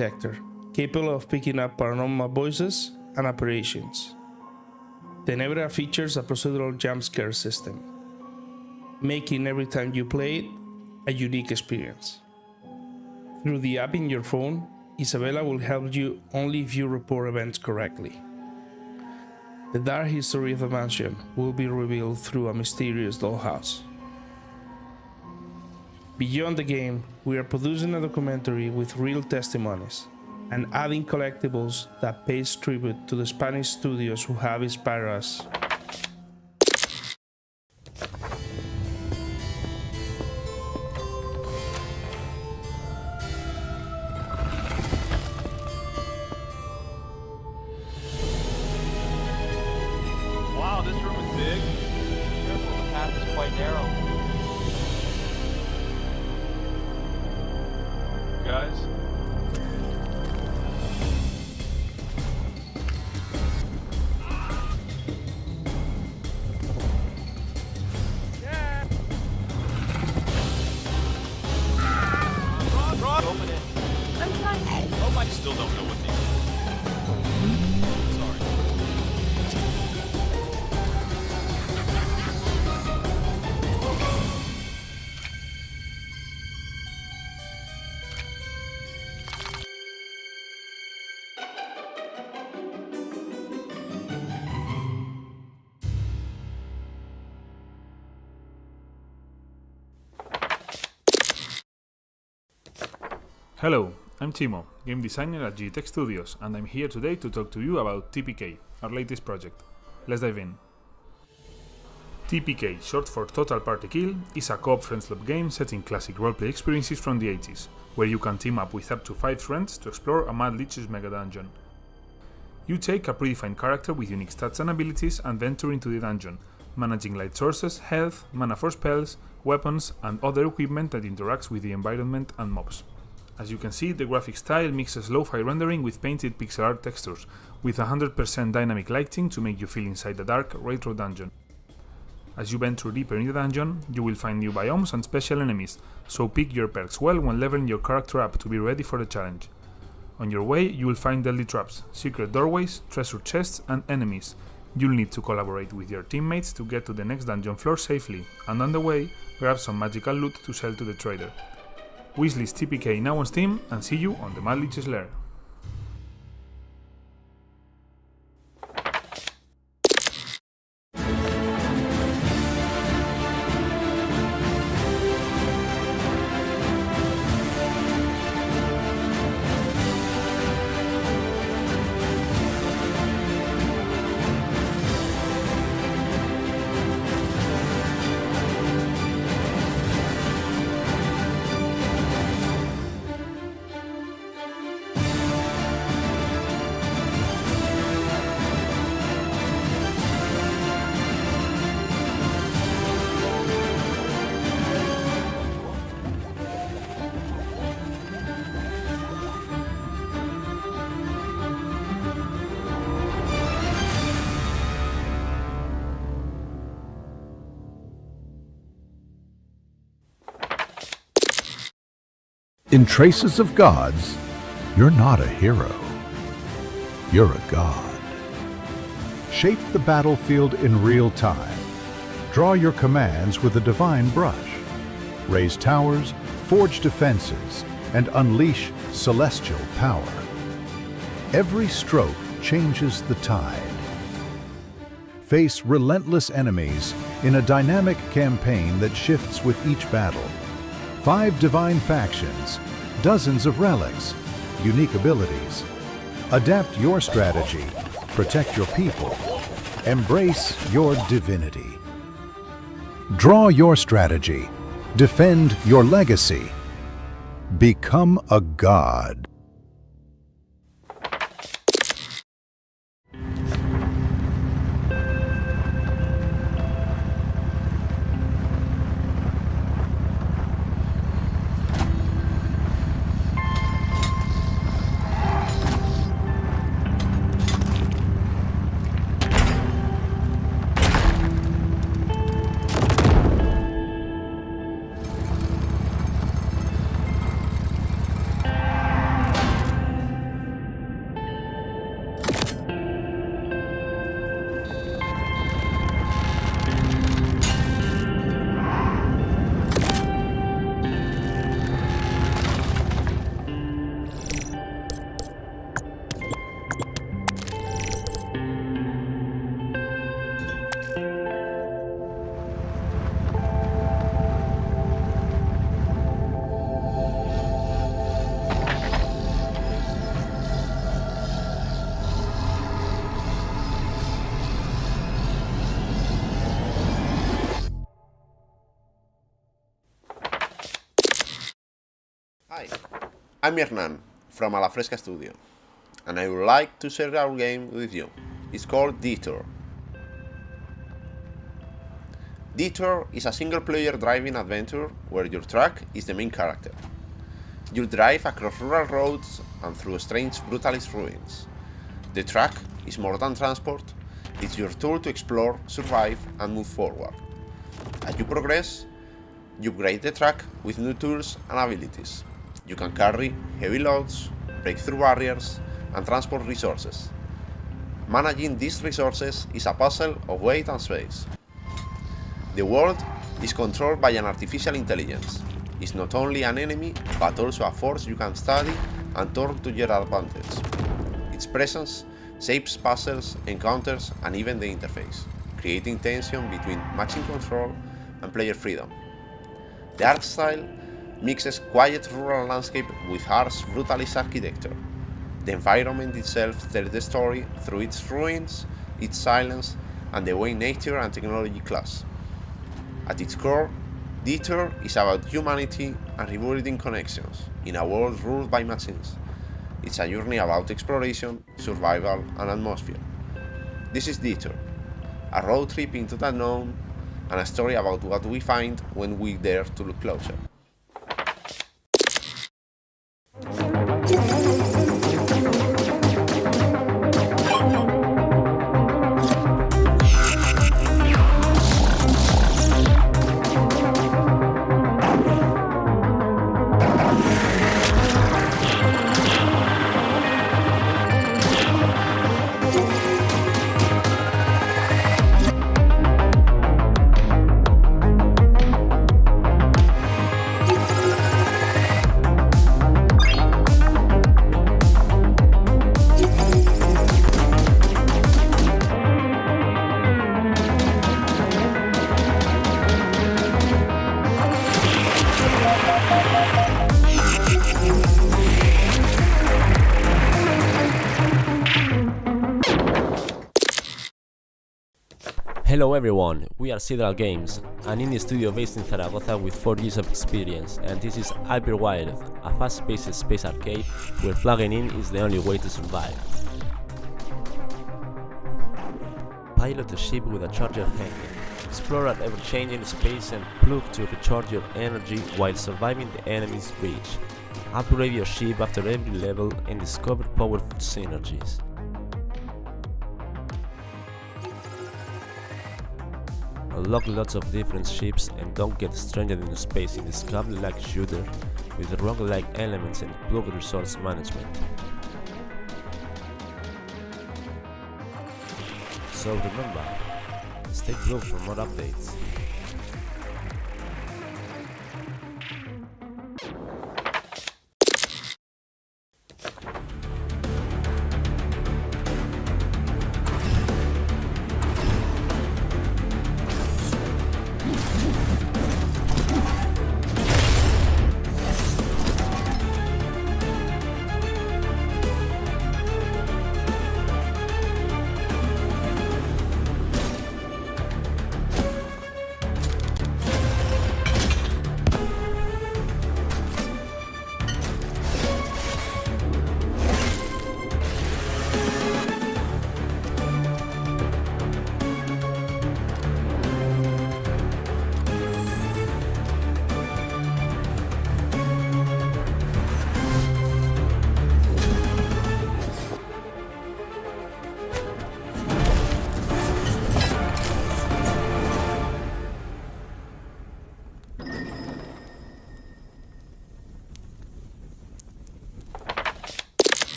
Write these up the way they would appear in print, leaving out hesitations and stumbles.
detector, capable of picking up paranormal voices and apparitions. Tenebra features a procedural jump scare system, making every time you play it a unique experience. Through the app in your phone, Isabella will help you only if you report events correctly. The dark history of the mansion will be revealed through a mysterious dollhouse. Beyond the game, we are producing a documentary with real testimonies and adding collectibles that pays tribute to the Spanish studios who have inspired us. Wow, this room is big. Careful, the path is quite narrow. Guys? Yeah! Rod! Open it. I'm trying. Oh, I still don't know what these are. Sorry. Hello, I'm Timo, game designer at GGTech Studios, and I'm here today to talk to you about TPK, our latest project. Let's dive in. TPK, short for Total Party Kill, is a co-op friends-love game set in classic roleplay experiences from the 80s, where you can team up with up to 5 friends to explore a Mad Lich's mega dungeon. You take a predefined character with unique stats and abilities and venture into the dungeon, managing light sources, health, mana for spells, weapons, and other equipment that interacts with the environment and mobs. As you can see, the graphic style mixes lo-fi rendering with painted pixel art textures, with 100% dynamic lighting to make you feel inside a dark, retro dungeon. As you venture deeper in the dungeon, you will find new biomes and special enemies, so pick your perks well when leveling your character up to be ready for the challenge. On your way, you will find deadly traps, secret doorways, treasure chests, and enemies. You'll need to collaborate with your teammates to get to the next dungeon floor safely, and on the way, grab some magical loot to sell to the trader. Wishlist TPK now on Steam, and see you on the Mad Lich's lair. In Traces of Gods, you're not a hero. You're a god. Shape the battlefield in real time. Draw your commands with a divine brush. Raise towers, forge defenses, and unleash celestial power. Every stroke changes the tide. Face relentless enemies in a dynamic campaign that shifts with each battle. 5 divine factions, dozens of relics, unique abilities. Adapt your strategy, protect your people, embrace your divinity. Draw your strategy, defend your legacy, become a god. Hi, I'm Hernan from La Fresca Studio, and I would like to share our game with you. It's called Detour. Detour is a single-player driving adventure where your truck is the main character. You drive across rural roads and through strange brutalist ruins. The truck is more than transport, it's your tool to explore, survive, and move forward. As you progress, you upgrade the truck with new tools and abilities. You can carry heavy loads, break through barriers, and transport resources. Managing these resources is a puzzle of weight and space. The world is controlled by an artificial intelligence. It's not only an enemy, but also a force you can study and turn to your advantage. Its presence shapes puzzles, encounters, and even the interface, creating tension between machine control and player freedom. The art style mixes quiet rural landscape with harsh, brutalist architecture. The environment itself tells the story through its ruins, its silence, and the way nature and technology clash. At its core, Detour is about humanity and rebuilding connections in a world ruled by machines. It's a journey about exploration, survival, and atmosphere. This is Detour, a road trip into the unknown, and a story about what we find when we dare to look closer. Hello everyone, we are Sidral Games, an indie studio based in Zaragoza with 4 years of experience, and this is Hyperwired, a fast-paced space arcade where plugging in is the only way to survive. Pilot a ship with a charger hanging, explore an ever-changing space and plug to recharge your energy while surviving the enemy's reach. Upgrade your ship after every level and discover powerful synergies. Unlock lots of different ships and don't get stranded in space in this Diablo-like shooter with roguelike elements and plug resource management. So remember, stay plugged for more updates.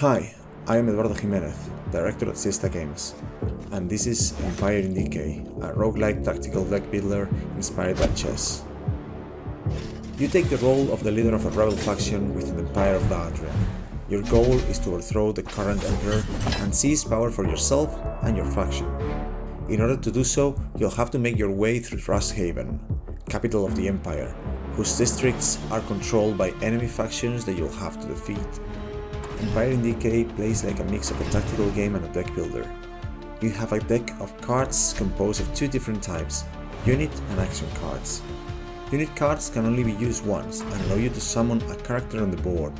Hi, I am Eduardo Jimenez, director at CEST Games, and this is Empire in Decay, a roguelike tactical deck builder inspired by chess. You take the role of the leader of a rebel faction within the Empire of Galadriel. Your goal is to overthrow the current emperor and seize power for yourself and your faction. In order to do so, you'll have to make your way through Rusthaven, capital of the Empire, whose districts are controlled by enemy factions that you'll have to defeat. Empire in Decay plays like a mix of a tactical game and a deck builder. you have a deck of cards composed of two different types, unit and action cards. Unit cards can only be used once and allow you to summon a character on the board.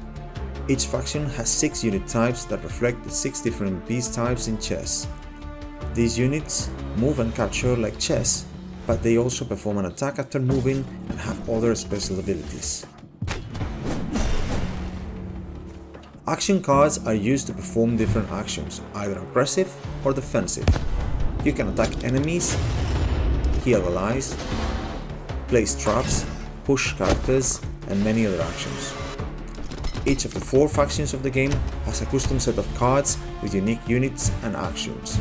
Each faction has 6 unit types that reflect the 6 different beast types in chess. These units move and capture like chess, but they also perform an attack after moving and have other special abilities. Action cards are used to perform different actions, either aggressive or defensive. You can attack enemies, heal allies, place traps, push characters, and many other actions. Each of the 4 factions of the game has a custom set of cards with unique units and actions.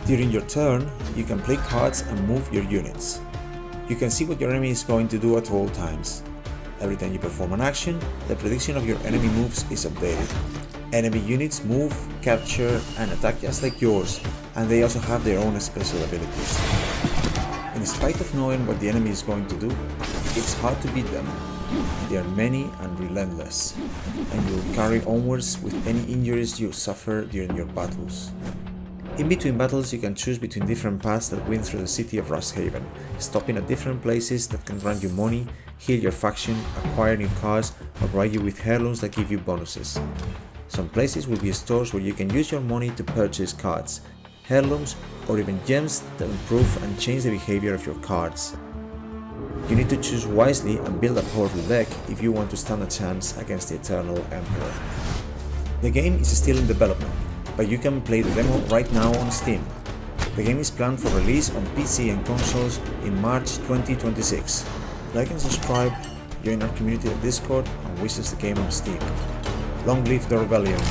During your turn, you can play cards and move your units. You can see what your enemy is going to do at all times. Every time you perform an action, the prediction of your enemy moves is updated. Enemy units move, capture, and attack just like yours, and they also have their own special abilities. In spite of knowing what the enemy is going to do, it's hard to beat them. They are many and relentless, and you will carry onwards with any injuries you suffer during your battles. In between battles, you can choose between different paths that win through the city of Rusthaven, stopping at different places that can grant you money, heal your faction, acquire new cards, or provide you with heirlooms that give you bonuses. Some places will be stores where you can use your money to purchase cards, heirlooms, or even gems that improve and change the behavior of your cards. You need to choose wisely and build a powerful deck if you want to stand a chance against the Eternal Emperor. The game is still in development, but you can play the demo right now on Steam. The game is planned for release on PC and consoles in March 2026. Like and subscribe, join our community at Discord, and wishes the game on Steam. Long live the Rebellion!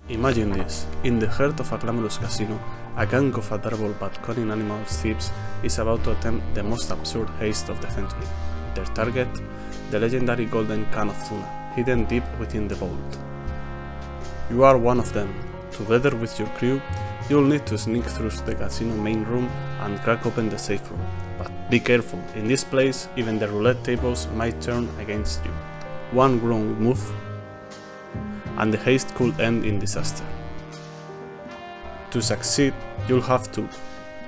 Imagine this, in the heart of a glamorous casino, a gang of adorable but cunning animal thieves is about to attempt the most absurd heist of the century. Their target? The legendary golden can of tuna, hidden deep within the vault. You are one of them. Together with your crew, you'll need to sneak through the casino main room and crack open the safe room. But be careful, in this place, even the roulette tables might turn against you. One wrong move, and the heist could end in disaster. To succeed, you'll have to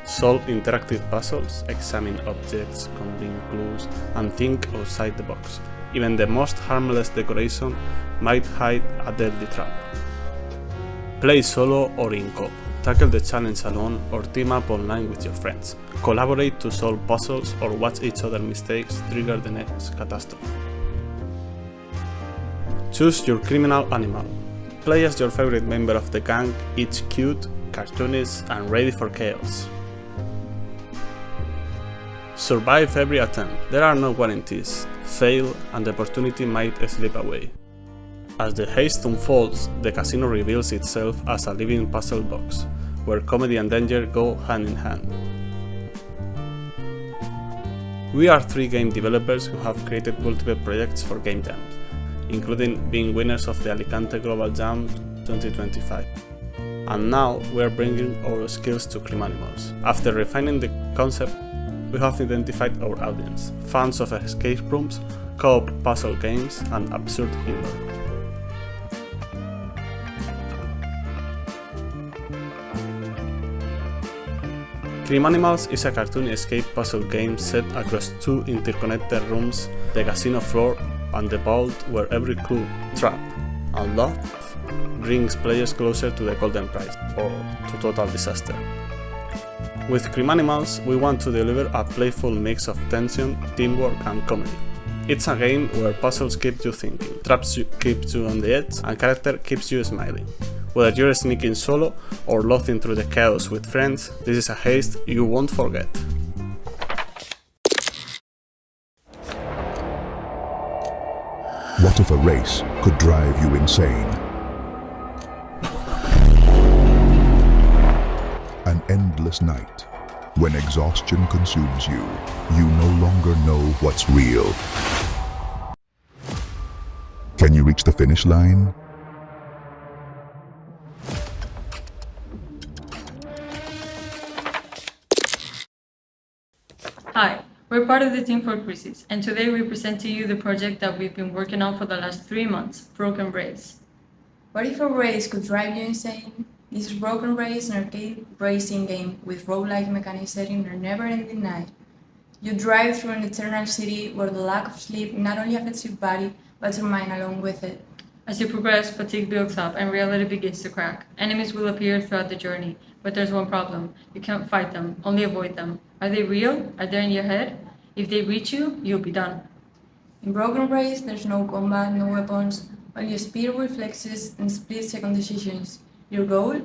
solve interactive puzzles, examine objects, combine clues, and think outside the box. Even the most harmless decoration might hide a deadly trap. Play solo or in co-op, tackle the challenge alone or team up online with your friends. Collaborate to solve puzzles or watch each other's mistakes trigger the next catastrophe. Choose your criminal animal. Play as your favorite member of the gang, each cute, cartoonish, and ready for chaos. Survive every attempt. There are no guarantees. Fail, and the opportunity might slip away. As the heist unfolds, the casino reveals itself as a living puzzle box, where comedy and danger go hand in hand. We are 3 game developers who have created multiple projects for game jams, including being winners of the Alicante Global Jam 2025. And now we are bringing our skills to Crime Animals. After refining the concept, we have identified our audience: fans of escape rooms, co-op puzzle games, and absurd humor. Criminals is a cartoon escape puzzle game set across two interconnected rooms, the casino floor and the vault, where every clue, trap, and lock brings players closer to the golden prize, or to total disaster. With Criminals, we want to deliver a playful mix of tension, teamwork, and comedy. It's a game where puzzles keep you thinking, traps keep you on the edge, and character keeps you smiling. Whether you're sneaking solo or loafing through the chaos with friends, this is a haste you won't forget. What if a race could drive you insane? An endless night. When exhaustion consumes you, you no longer know what's real. Can you reach the finish line? Hi, we're part of the team for Crisis, and today we present to you the project that we've been working on for the last 3 months, Broken Race. What if a race could drive you insane? This is Broken Race, an arcade racing game with roguelike mechanics set in a never-ending night. You drive through an eternal city where the lack of sleep not only affects your body, but your mind along with it. As you progress, fatigue builds up and reality begins to crack. Enemies will appear throughout the journey, but there's one problem. You can't fight them, only avoid them. Are they real? Are they in your head? If they reach you, you'll be done. In Broken Race, there's no combat, no weapons, only speed, reflexes, and split-second decisions. Your goal?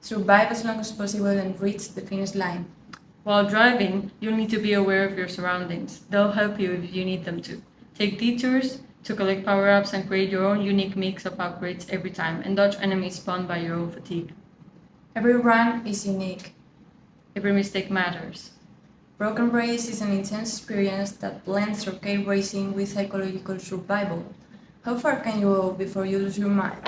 Survive as long as possible and reach the finish line. While driving, you'll need to be aware of your surroundings. They'll help you if you need them to. Take detours to collect power-ups and create your own unique mix of upgrades every time, and dodge enemies spawned by your own fatigue. Every run is unique. Every mistake matters. Broken Race is an intense experience that blends arcade racing with psychological survival. How far can you go before you lose your mind?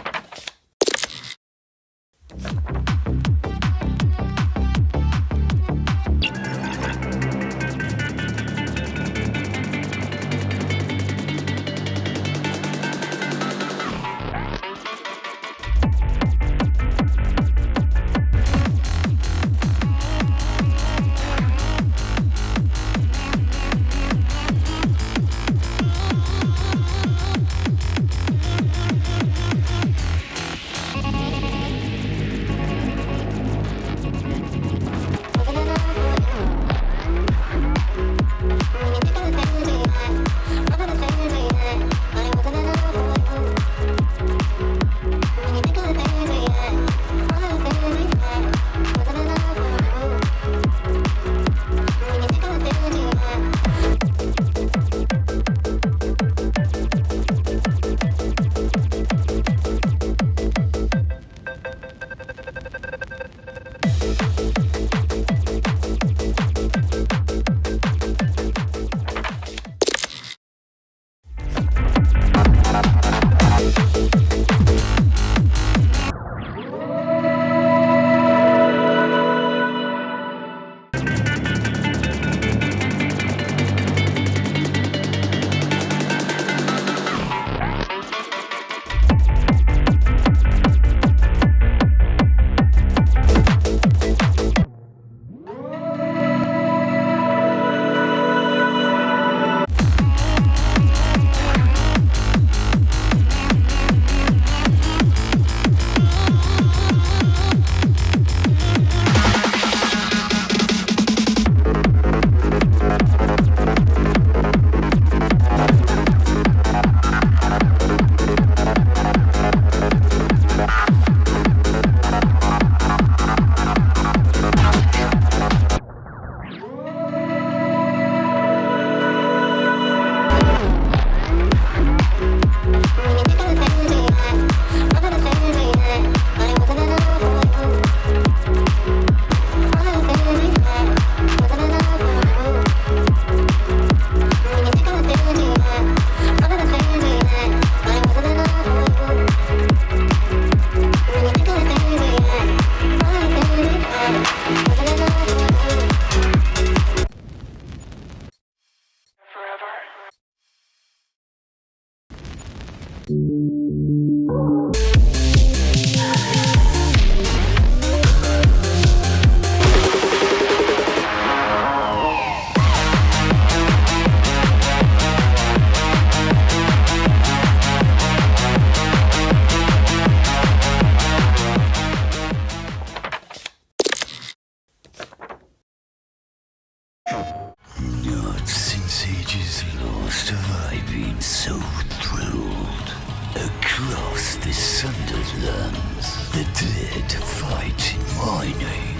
Not since ages lost have I been so thrilled. Across the sundered lands, the dead fight in my name.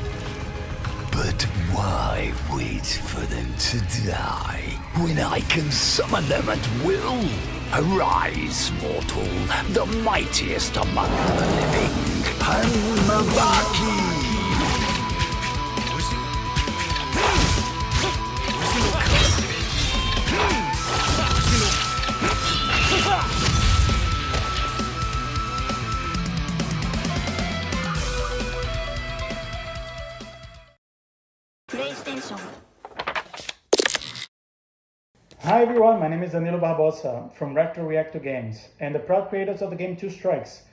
But why wait for them to die, when I can summon them at will? Arise, mortal, the mightiest among the living, Hanmabaki! Hi everyone, my name is Danilo Barbosa from Rector Reactor Games and the proud creators of the game Two Strikes.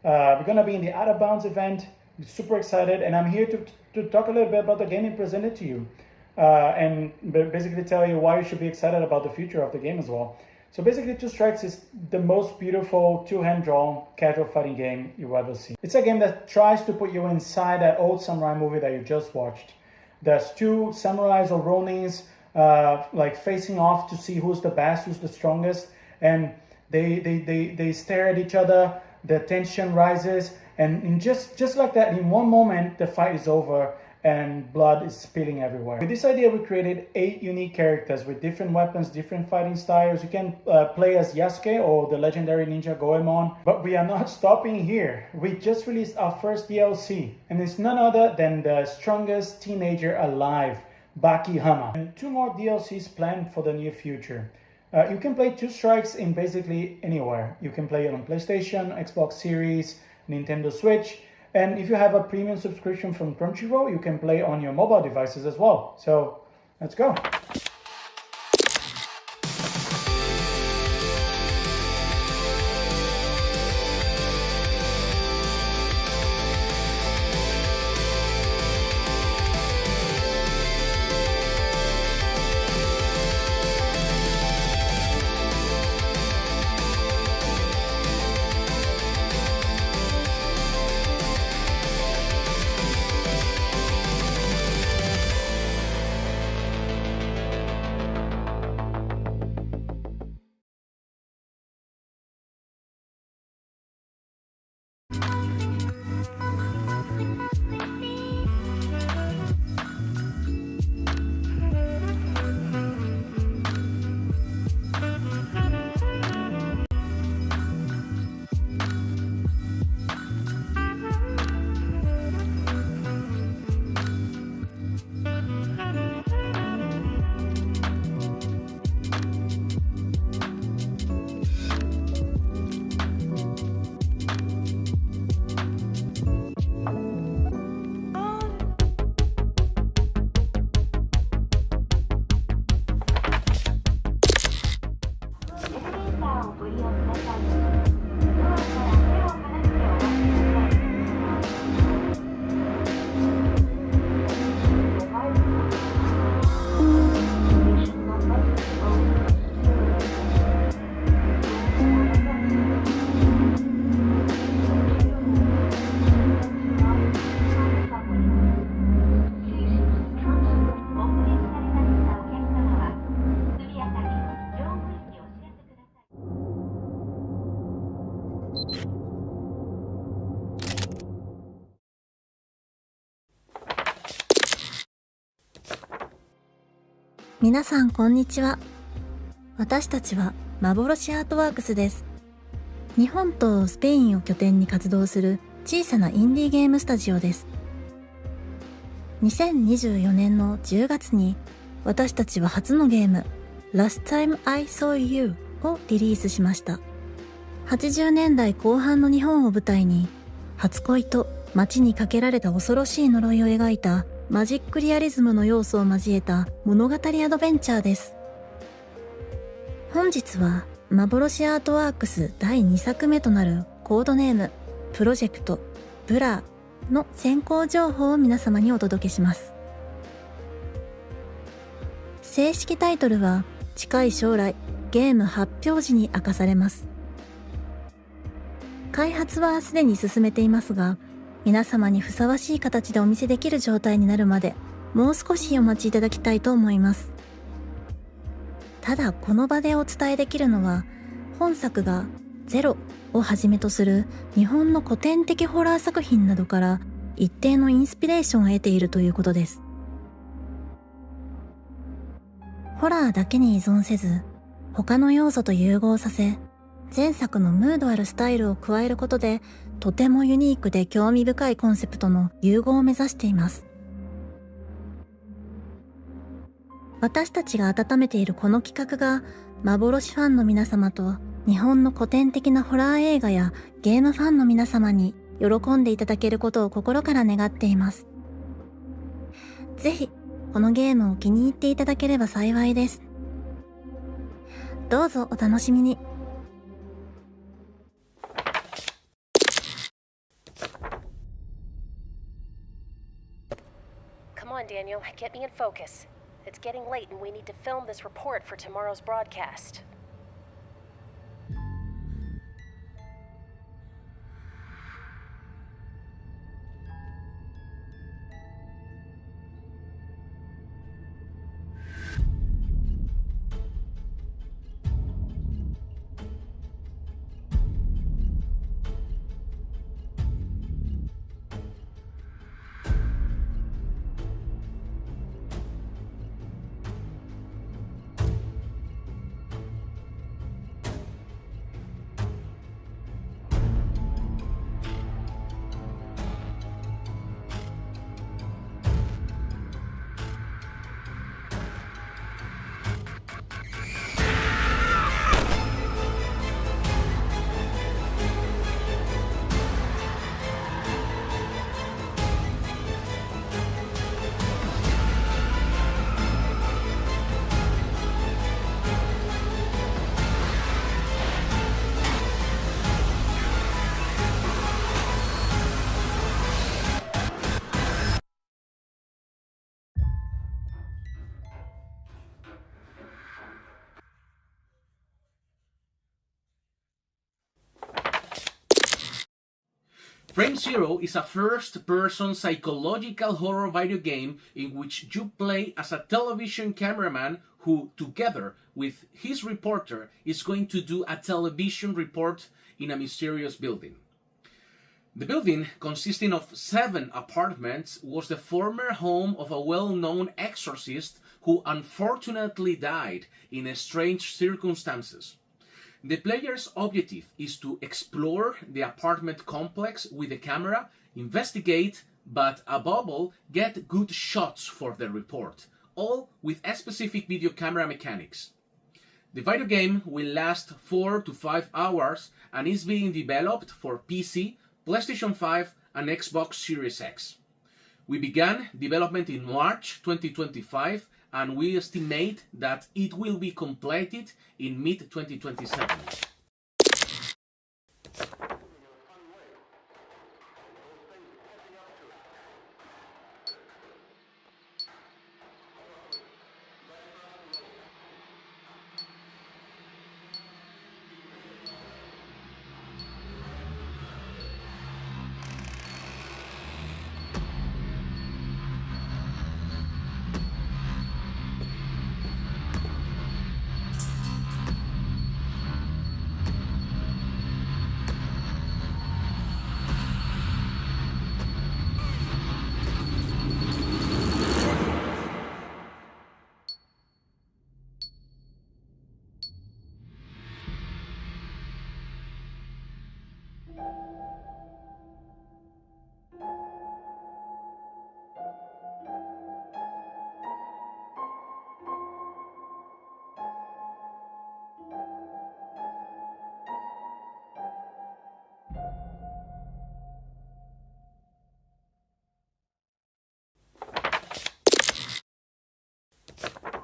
We're going to be in the Out of Bounds event. I'm super excited, and I'm here to talk a little bit about the game and present it to you. And basically tell you why you should be excited about the future of the game as well. So basically Two Strikes is the most beautiful two-hand drawn casual fighting game you've ever seen. It's a game that tries to put you inside that old samurai movie that you just watched. There's two samurais or ronins like facing off to see who's the best, who's the strongest, and they stare at each other, the tension rises, and just like that, in one moment the fight is over and blood is spilling everywhere. With this idea, we created 8 unique characters with different weapons, different fighting styles. You can play as Yasuke or the legendary ninja Goemon. But we are not stopping here. We just released our first DLC, and it's none other than the strongest teenager alive, Baki Hama. And 2 more DLCs planned for the near future. You can play Two Strikes in basically anywhere. You can play it on PlayStation, Xbox Series, Nintendo Switch, and if you have a premium subscription from Crunchyroll, you can play on your mobile devices as well. So, let's go.皆さんこんにちは。私たちは幻アートワークスです。日本とスペインを拠点に活動する小さなインディーゲームスタジオです。2024年の10月に私たちは初のゲーム Last Time I Saw You をリリースしました。80年代後半の日本を舞台に初恋と街にかけられた恐ろしい呪いを描いたマジックリアリズムの要素を交えた物語アドベンチャーです。本日は幻アートワークス第2作目となるコードネームプロジェクトブラーの先行情報を皆様にお届けします。正式タイトルは近い将来ゲーム発表時に明かされます。開発はすでに進めていますが、皆様にふさわしい形でお見せできる状態になるまでもう少しお待ちいただきたいと思います。ただこの場でお伝えできるのは、本作がゼロをはじめとする日本の古典的ホラー作品などから一定のインスピレーションを得ているということです。ホラーだけに依存せず、他の要素と融合させ、前作のムードあるスタイルを加えることで、とてもユニークで興味深いコンセプトの融合を目指しています。私たちが温めているこの企画が、幻ファンの皆様と日本の古典的なホラー映画やゲームファンの皆様に喜んでいただけることを心から願っています。ぜひ、このゲームを気に入っていただければ幸いです。どうぞお楽しみに。Come on, Daniel, get me in focus. It's getting late and we need to film this report for tomorrow's broadcast. Frame Zero is a first-person psychological horror video game in which you play as a television cameraman who, together with his reporter, is going to do a television report in a mysterious building. The building, consisting of 7 apartments, was the former home of a well-known exorcist who unfortunately died in strange circumstances. The player's objective is to explore the apartment complex with the camera, investigate, but above all, get good shots for the report, all with specific video camera mechanics. The video game will last 4 to 5 hours and is being developed for PC, PlayStation 5 and Xbox Series X. We began development in March 2025 and we estimate that it will be completed in mid-2027.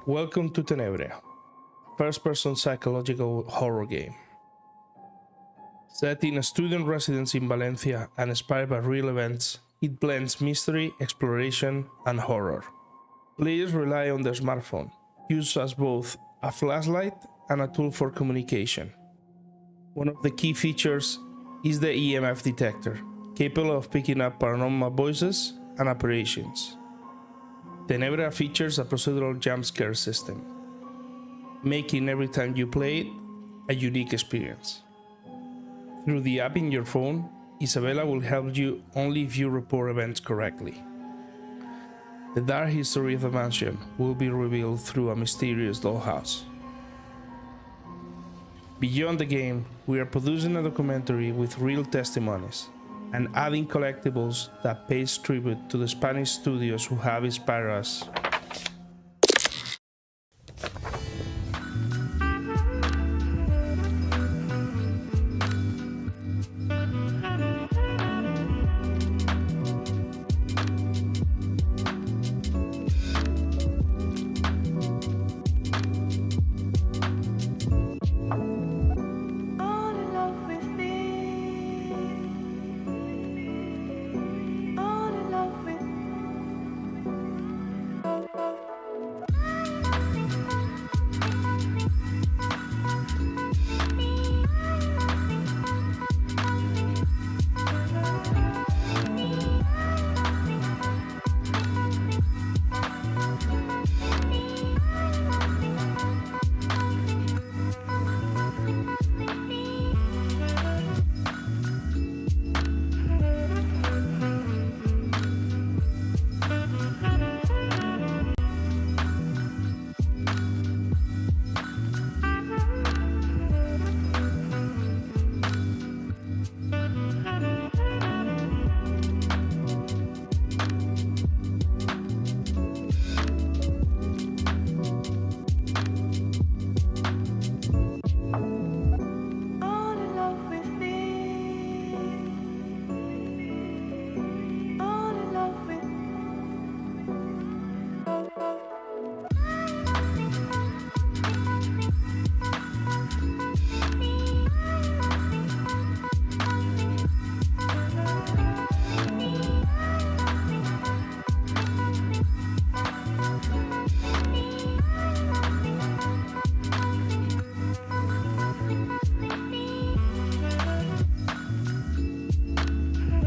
Welcome to Tenebria, first-person psychological horror game. Set in a student residence in Valencia and inspired by real events, it blends mystery, exploration, and horror. Players rely on their smartphone, used as both a flashlight and a tool for communication. One of the key features is the EMF detector, capable of picking up paranormal voices and apparitions. Tenebria features a procedural jump scare system, making every time you play it a unique experience. Through the app in your phone, Isabella will help you only if you report events correctly. The dark history of the mansion will be revealed through a mysterious dollhouse. Beyond the game, we are producing a documentary with real testimonies and adding collectibles that pays tribute to the Spanish studios who have inspired us